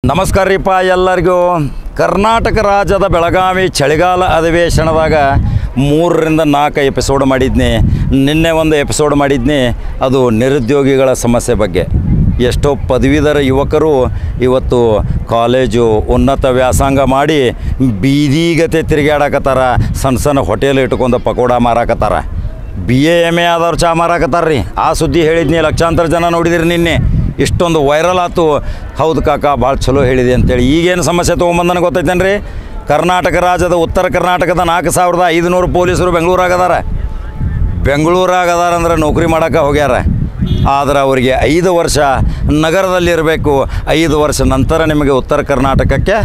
ನಮಸ್ಕಾರ ರೀಪ ಎಲ್ಲರಿಗೂ. ಕರ್ನಾಟಕ ರಾಜ್ಯದ ಬೆಳಗಾವಿ ಚಳಿಗಾಲ ಅಧಿವೇಶನದಾಗ 3 ರಿಂದ 4 ಎಪಿಸೋಡ್ ಮಾಡಿದ್ನಿ. ನಿನ್ನೆ ಒಂದು ಎಪಿಸೋಡ್ ಮಾಡಿದ್ನಿ, ಅದು ನಿರುದ್ಯೋಗಿಗಳ ಸಮಸ್ಯೆ ಬಗ್ಗೆ. ಎಷ್ಟೋ ಪದವೀಧರ ಯುವಕರು ಇವತ್ತು ಕಾಲೇಜು ಉನ್ನತ ವ್ಯಾಸಂಗ ಮಾಡಿ ಬೀದಿಗತೆ ತಿರುಗಾಡಕತ್ತಾರ. ಸಣ್ಣ ಸಣ್ಣ ಹೋಟೆಲ್ ಇಟ್ಕೊಂಡು ಪಕೋಡ ಮಾರಾಕತ್ತಾರ. BA MA ಆದವ್ರು ಚಾ ಮಾರಾಕತ್ತಾರ ರೀ. ಆ ಸುದ್ದಿ ಹೇಳಿದ್ನಿ, ಲಕ್ಷಾಂತರ ಜನ ನೋಡಿದಿರಿ ನಿನ್ನೆ. ಇಷ್ಟೊಂದು ವೈರಲ್ ಆಯ್ತು. ಹೌದು ಕಾಕ, ಭಾಳ ಚಲೋ ಹೇಳಿದೆ ಅಂತೇಳಿ. ಈಗೇನು ಸಮಸ್ಯೆ ತೊಗೊಂಬಂದನ ಗೊತ್ತೈತೇನು ರೀ? ಕರ್ನಾಟಕ ರಾಜ್ಯದ ಉತ್ತರ ಕರ್ನಾಟಕದ 4500 ಪೊಲೀಸರು ಬೆಂಗಳೂರಾಗದಾರ ಅಂದ್ರೆ ನೌಕರಿ ಮಾಡೋಕೆ ಹೋಗ್ಯಾರ. ಆದ್ರೆ ಅವರಿಗೆ 5 ವರ್ಷ ನಗರದಲ್ಲಿರಬೇಕು. 5 ವರ್ಷ ನಂತರ ನಿಮಗೆ ಉತ್ತರ ಕರ್ನಾಟಕಕ್ಕೆ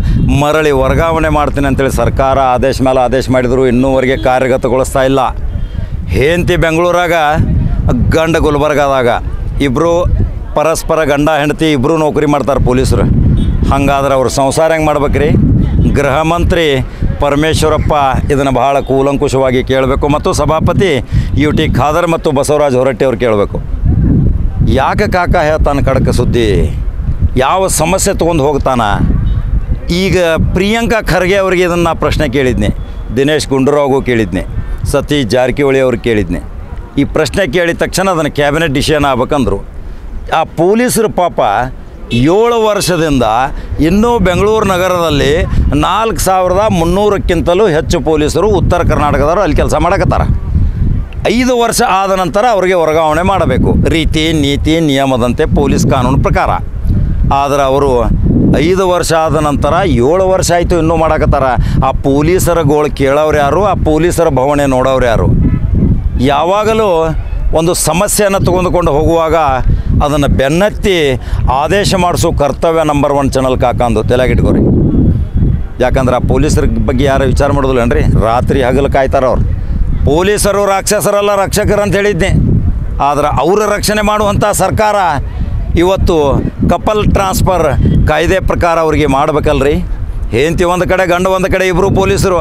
ಮರಳಿ ವರ್ಗಾವಣೆ ಮಾಡ್ತೀನಿ ಅಂತೇಳಿ ಸರ್ಕಾರ ಆದೇಶ ಮೇಲೆ ಆದೇಶ ಮಾಡಿದರು. ಇನ್ನೂವರೆಗೆ ಕಾರ್ಯಗತಗೊಳಿಸ್ತಾ ಇಲ್ಲ. ಹೆಂಡತಿ ಬೆಂಗಳೂರಾಗ, ಗಂಡ ಗುಲ್ಬರ್ಗಾದಾಗ. ಇಬ್ಬರು ಪರಸ್ಪರ ಗಂಡ ಹೆಂಡತಿ ಇಬ್ಬರು ನೌಕರಿ ಮಾಡ್ತಾರೆ ಪೊಲೀಸರು. ಹಂಗಾದ್ರೆ ಅವ್ರು ಸಂಸಾರ ಹೆಂಗೆ ಮಾಡ್ಬೇಕ್ರಿ? ಗೃಹ ಮಂತ್ರಿ ಪರಮೇಶ್ವರಪ್ಪ ಇದನ್ನು ಬಹಳ ಕೂಲಂಕುಷವಾಗಿ ಕೇಳಬೇಕು, ಮತ್ತು ಸಭಾಪತಿ UT ಖಾದರ್ ಮತ್ತು ಬಸವರಾಜ ಹೊರಟ್ಟಿ ಅವ್ರು ಕೇಳಬೇಕು. ಯಾಕೆ ಕಾಕ ಹೇಳ್ತಾನೆ ಖಡಕ ಸುದ್ದಿ? ಯಾವ ಸಮಸ್ಯೆ ತೊಗೊಂಡು ಹೋಗ್ತಾನ? ಈಗ ಪ್ರಿಯಾಂಕಾ ಖರ್ಗೆ ಅವ್ರಿಗೆ ಇದನ್ನು ಪ್ರಶ್ನೆ ಕೇಳಿದ್ನಿ, ದಿನೇಶ್ ಗುಂಡೂರಾವ್ಗೂ ಕೇಳಿದ್ನಿ, ಸತೀಶ್ ಜಾರಕಿಹೊಳಿ ಅವ್ರಿಗೆ ಕೇಳಿದ್ನಿ. ಈ ಪ್ರಶ್ನೆ ಕೇಳಿದ ತಕ್ಷಣ ಅದನ್ನು ಕ್ಯಾಬಿನೆಟ್ ಡಿಸಿಷನ್ ಆಗ್ಬೇಕಂದ್ರು. ಆ ಪೊಲೀಸರು ಪಾಪ 7 ವರ್ಷದಿಂದ ಇನ್ನೂ ಬೆಂಗಳೂರು ನಗರದಲ್ಲಿ 4300ಕ್ಕಿಂತಲೂ ಹೆಚ್ಚು ಪೊಲೀಸರು ಉತ್ತರ ಕರ್ನಾಟಕದವರು ಅಲ್ಲಿ ಕೆಲಸ ಮಾಡಕತ್ತಾರೆ. 5 ವರ್ಷ ಆದ ನಂತರ ಅವರಿಗೆ ವರ್ಗಾವಣೆ ಮಾಡಬೇಕು, ರೀತಿ ನೀತಿ ನಿಯಮದಂತೆ ಪೊಲೀಸ್ ಕಾನೂನು ಪ್ರಕಾರ. ಆದರೆ ಅವರು 5 ವರ್ಷ ಆದ ನಂತರ 7 ವರ್ಷ ಆಯಿತು ಇನ್ನೂ ಮಾಡಕತ್ತಾರ. ಆ ಪೊಲೀಸರ ಗೋಳು ಕೇಳೋರು ಯಾರು? ಆ ಪೊಲೀಸರ ಭವನೆ ನೋಡೋರು ಯಾರು? ಯಾವಾಗಲೂ ಒಂದು ಸಮಸ್ಯೆಯನ್ನು ತೆಗೆದುಕೊಂಡು ಹೋಗುವಾಗ ಅದನ್ನು ಬೆನ್ನತ್ತಿ ಆದೇಶ ಮಾಡಿಸೋ ಕರ್ತವ್ಯ ನಂಬರ್ 1 ಚಾನಲ್ ಕಾಕಂದು ತಲೆಗಿಟ್ಕೋರಿ. ಯಾಕಂದ್ರೆ ಆ ಪೊಲೀಸರ ಬಗ್ಗೆ ಯಾರು ವಿಚಾರ ಮಾಡೋದಿಲ್ಲನ್ರಿ? ರಾತ್ರಿ ಹಗಲು ಕಾಯ್ತಾರೆ ಅವ್ರು. ಪೊಲೀಸರು ರಾಕ್ಷಸರಲ್ಲ, ರಕ್ಷಕರು ಅಂತ ಹೇಳಿದ್ದೆ. ಆದರೆ ಅವರ ರಕ್ಷಣೆ ಮಾಡುವಂಥ ಸರ್ಕಾರ ಇವತ್ತು ಕಪಲ್ ಟ್ರಾನ್ಸ್ಫರ್ ಕಾಯ್ದೆ ಪ್ರಕಾರ ಅವ್ರಿಗೆ ಮಾಡಬೇಕಲ್ರಿ. ಹೆಂಡತಿ ಒಂದು ಕಡೆ, ಗಂಡು ಒಂದು ಕಡೆ, ಇಬ್ಬರು ಪೊಲೀಸರು.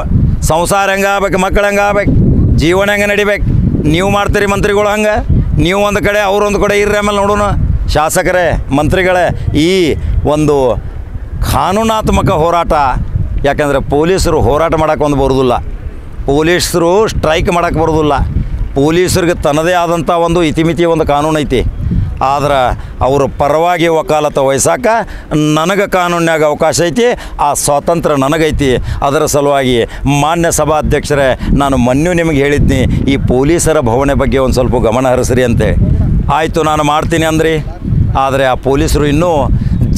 ಸಂಸಾರ ಹೆಂಗೆ ಆಗ್ಬೇಕು, ಮಕ್ಕಳು ಹೆಂಗೆ ಆಗ್ಬೇಕು, ಜೀವನ ಹೆಂಗೆ ನಡಿಬೇಕು? ನೀವು ಮಾಡ್ತೀರಿ ಮಂತ್ರಿಗಳು ಹಂಗೆ? ನೀವು ಒಂದು ಕಡೆ, ಅವರೊಂದು ಕಡೆ ಇರ್ರಿ. ಆಮೇಲೆ ನೋಡೋಣ, ಶಾಸಕರೇ, ಮಂತ್ರಿಗಳೇ, ಈ ಒಂದು ಕಾನೂನಾತ್ಮಕ ಹೋರಾಟ. ಯಾಕಂದರೆ ಪೊಲೀಸರು ಹೋರಾಟ ಮಾಡೋಕ್ಕೆ ಒಂದು ಬರೋದಿಲ್ಲ, ಪೊಲೀಸರು ಸ್ಟ್ರೈಕ್ ಮಾಡೋಕ್ಕೆ ಬರೋದಿಲ್ಲ. ಪೊಲೀಸರಿಗೆ ತನ್ನದೇ ಆದಂಥ ಒಂದು ಇತಿಮಿತಿ ಒಂದು ಕಾನೂನು ಐತಿ. ಆದ್ರೆ ಅವರು ಪರವಾಗಿ ವಕಾಲತ ವಹಿಸಾಕ ನನಗೆ ಕಾನೂನ್ಯಾಗ ಅವಕಾಶ ಐತಿ, ಆ ಸ್ವಾತಂತ್ರ್ಯ ನನಗೈತಿ. ಅದರ ಸಲುವಾಗಿ ಮಾನ್ಯ ಸಭಾಧ್ಯಕ್ಷರೇ, ನಾನು ಮೊನ್ನೆ ನಿಮಗೆ ಹೇಳಿದ್ನಿ, ಈ ಪೊಲೀಸರ ಭವನೆ ಬಗ್ಗೆ ಒಂದು ಸ್ವಲ್ಪ ಗಮನ ಹರಿಸ್ರಿ ಅಂತೆ. ಆಯಿತು, ನಾನು ಮಾಡ್ತೀನಿ ಅಂದ್ರಿ. ಆದರೆ ಆ ಪೊಲೀಸರು ಇನ್ನೂ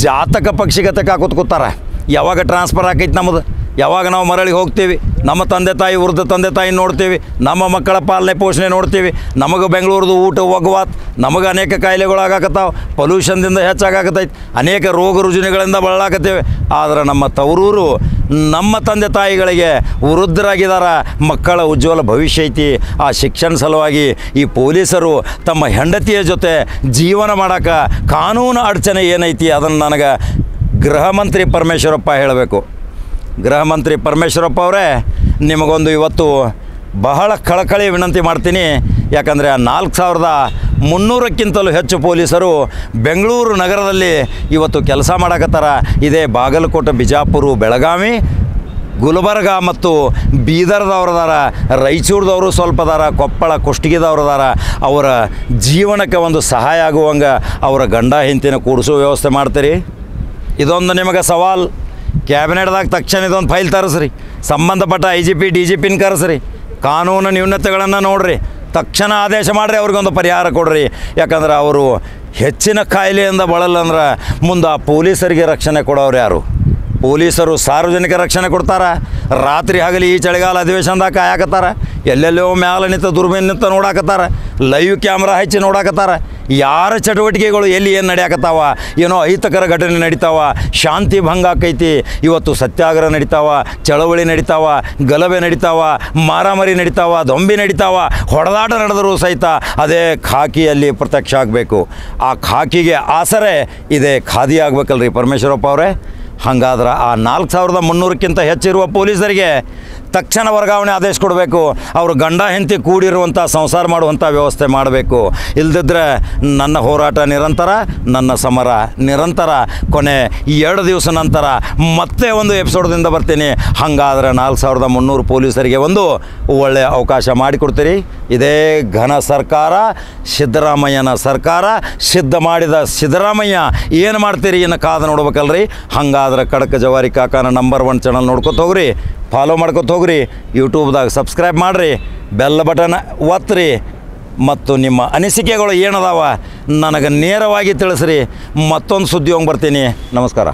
ಜಾತಕ ಪಕ್ಷಿಗತಕ್ಕೆ ಕೂತ್ಕೋತಾರೆ. ಯಾವಾಗ ಟ್ರಾನ್ಸ್ಫರ್ ಆಕೈತಿ ನಮ್ಮದು? ಯಾವಾಗ ನಾವು ಮರಳಿಗೆ ಹೋಗ್ತೀವಿ? ನಮ್ಮ ತಂದೆ ತಾಯಿ, ವೃದ್ಧ ತಂದೆ ತಾಯಿ ನೋಡ್ತೀವಿ, ನಮ್ಮ ಮಕ್ಕಳ ಪಾಲನೆ ಪೋಷಣೆ ನೋಡ್ತೀವಿ. ನಮಗೆ ಬೆಂಗಳೂರದು ಊಟ ಒಗ್ವಾತ್, ನಮಗೆ ಅನೇಕ ಕಾಯಿಲೆಗಳಾಗತ್ತಾವೆ, ಪೊಲ್ಯೂಷನ್ದಿಂದ ಹೆಚ್ಚಾಗತ್ತೈತಿ, ಅನೇಕ ರೋಗ ರುಜಿನಗಳಿಂದ ಬಳಲಾಕತ್ತೇವೆ. ಆದರೆ ನಮ್ಮ ತವರೂರು, ನಮ್ಮ ತಂದೆ ತಾಯಿಗಳಿಗೆ ವೃದ್ಧರಾಗಿದ್ದಾರೆ, ಮಕ್ಕಳ ಉಜ್ವಲ ಭವಿಷ್ಯ ಐತಿ. ಆ ಶಿಕ್ಷಣ ಸಲುವಾಗಿ ಈ ಪೊಲೀಸರು ತಮ್ಮ ಹೆಂಡತಿಯ ಜೊತೆ ಜೀವನ ಮಾಡೋಕೆ ಕಾನೂನು ಅಡಚಣೆ ಏನೈತಿ ಅದನ್ನು ನನಗೆ ಗೃಹ ಮಂತ್ರಿ ಪರಮೇಶ್ವರಪ್ಪ ಹೇಳಬೇಕು. ಗೃಹ ಮಂತ್ರಿ ಪರಮೇಶ್ವರಪ್ಪ ಅವರೇ, ನಿಮಗೊಂದು ಇವತ್ತು ಬಹಳ ಕಳಕಳಿ ವಿನಂತಿ ಮಾಡ್ತೀನಿ. ಯಾಕಂದರೆ 4300ಕ್ಕಿಂತಲೂ ಹೆಚ್ಚು ಪೊಲೀಸರು ಬೆಂಗಳೂರು ನಗರದಲ್ಲಿ ಇವತ್ತು ಕೆಲಸ ಮಾಡಕತ್ತಾರ. ಇದೇ ಬಾಗಲಕೋಟೆ, ಬಿಜಾಪುರ, ಬೆಳಗಾವಿ, ಗುಲ್ಬರ್ಗ ಮತ್ತು ಬೀದರ್ದವ್ರದಾರ, ರಾಯಚೂರ್ದವರು ಸ್ವಲ್ಪ ಅದಾರ, ಕೊಪ್ಪಳ, ಕುಷ್ಟಗಿದವ್ರದಾರ. ಅವರ ಜೀವನಕ್ಕೆ ಒಂದು ಸಹಾಯ ಆಗುವಂಗೆ ಅವರ ಗಂಡ ಹೆಂಡತಿನ ಕೂಡಿಸೋ ವ್ಯವಸ್ಥೆ ಮಾಡ್ತೀರಿ? ಇದೊಂದು ನಿಮಗೆ ಸವಾಲು. ಕ್ಯಾಬಿನೆಟ್ದಾಗ ತಕ್ಷಣ ಇದೊಂದು ಫೈಲ್ ತರಿಸ್ರಿ, ಸಂಬಂಧಪಟ್ಟ IGP DGPನ ಕರೆಸ್ರಿ, ಕಾನೂನು ನ್ಯೂನತೆಗಳನ್ನು ನೋಡ್ರಿ, ತಕ್ಷಣ ಆದೇಶ ಮಾಡಿರಿ, ಅವ್ರಿಗೊಂದು ಪರಿಹಾರ ಕೊಡ್ರಿ. ಯಾಕಂದ್ರೆ ಅವರು ಹೆಚ್ಚಿನ ಕಾಯಿಲೆಯಿಂದ ಬಳಲ್ಲಂದ್ರೆ ಮುಂದೆ ಆ ಪೊಲೀಸರಿಗೆ ರಕ್ಷಣೆ ಕೊಡೋರು ಯಾರು? ಪೊಲೀಸರು ಸಾರ್ವಜನಿಕ ರಕ್ಷಣೆ ಕೊಡ್ತಾರೆ. ರಾತ್ರಿ ಹಗಲಿ ಈ ಚಳಿಗಾಲ ಅಧಿವೇಶನದಾಗ ಕಾಯಕತ್ತಾರ. ಎಲ್ಲೆಲ್ಲೋ ಮ್ಯಾಲೆ ನಿಂತ ದುರ್ಬೀನ್ ನಿಂತ ನೋಡಾಕತ್ತಾರ, ಲೈವ್ ಕ್ಯಾಮ್ರಾ ಹಚ್ಚಿ ನೋಡಾಕತ್ತಾರ. ಯಾರ ಚಟುವಟಿಕೆಗಳು ಎಲ್ಲಿ ಏನು ನಡೆಯಾಕತ್ತಾವ, ಏನೋ ಅಹಿತಕರ ಘಟನೆ ನಡೀತಾವ, ಶಾಂತಿ ಭಂಗ ಆಕೈತಿ. ಇವತ್ತು ಸತ್ಯಾಗ್ರಹ ನಡೀತಾವ, ಚಳವಳಿ ನಡೀತಾವ, ಗಲಭೆ ನಡೀತಾವ, ಮಾರಾಮಾರಿ ನಡೀತಾವ, ದೊಂಬಿ ನಡೀತಾವ, ಹೊಡೆದಾಟ ನಡೆದರೂ ಸಹಿತ ಅದೇ ಖಾಕಿಯಲ್ಲಿ ಪ್ರತ್ಯಕ್ಷ ಆಗಬೇಕು. ಆ ಖಾಕಿಗೆ ಆಸರೆ ಇದೇ ಖಾದಿ ಆಗಬೇಕಲ್ರಿ ಪರಮೇಶ್ವರಪ್ಪ ಅವರೇ. ಹಾಗಾದ್ರೆ ಆ 4300ಕ್ಕಿಂತ ಹೆಚ್ಚಿರುವ ಪೊಲೀಸರಿಗೆ ತಕ್ಷಣ ವರ್ಗಾವಣೆ ಆದೇಶ ಕೊಡಬೇಕು. ಅವರು ಗಂಡ ಹೆಂಡತಿ ಕೂಡಿರುವಂಥ ಸಂಸಾರ ಮಾಡುವಂಥ ವ್ಯವಸ್ಥೆ ಮಾಡಬೇಕು. ಇಲ್ದಿದ್ರೆ ನನ್ನ ಹೋರಾಟ ನಿರಂತರ, ನನ್ನ ಸಮರ ನಿರಂತರ. ಕೊನೆ 2 ದಿವಸ ನಂತರ ಮತ್ತೆ ಒಂದು ಎಪಿಸೋಡ್ದಿಂದ ಬರ್ತೀನಿ. ಹಾಗಾದ್ರೆ 4300 ಪೊಲೀಸರಿಗೆ ಒಂದು ಒಳ್ಳೆಯ ಅವಕಾಶ ಮಾಡಿಕೊಡ್ತೀರಿ. ಇದೇ ಘನ ಸರ್ಕಾರ, ಸಿದ್ದರಾಮಯ್ಯನ ಸರ್ಕಾರ. ಸಿದ್ಧ ಮಾಡಿದ ಸಿದ್ದರಾಮಯ್ಯ ಏನು ಮಾಡ್ತೀರಿ ಇನ್ನು ಕಾದು ನೋಡ್ಬೇಕಲ್ರಿ. ಹಾಗಾದ್ರೆ ಖಡಕ್ ಜವಾರಿ ಕಾಕಾನ ನಂಬರ್ 1 ಚಾನಲ್ ನೋಡ್ಕೊತ ಹೋಗ್ರಿ, ಫಾಲೋ ಮಾಡ್ಕೊತ ಹೋಗ್ರಿ, ಯೂಟ್ಯೂಬ್ದಾಗ ಸಬ್ಸ್ಕ್ರೈಬ್ ಮಾಡಿರಿ, ಬೆಲ್ ಬಟನ್ ಒತ್ತಿರಿ ಮತ್ತು ನಿಮ್ಮ ಅನಿಸಿಕೆಗಳು ಏನದಾವ ನನಗೆ ನೇರವಾಗಿ ತಿಳಿಸ್ರಿ. ಮತ್ತೊಂದು ಸುದ್ದಿ ಹೋಗಿ ಬರ್ತೀನಿ. ನಮಸ್ಕಾರ.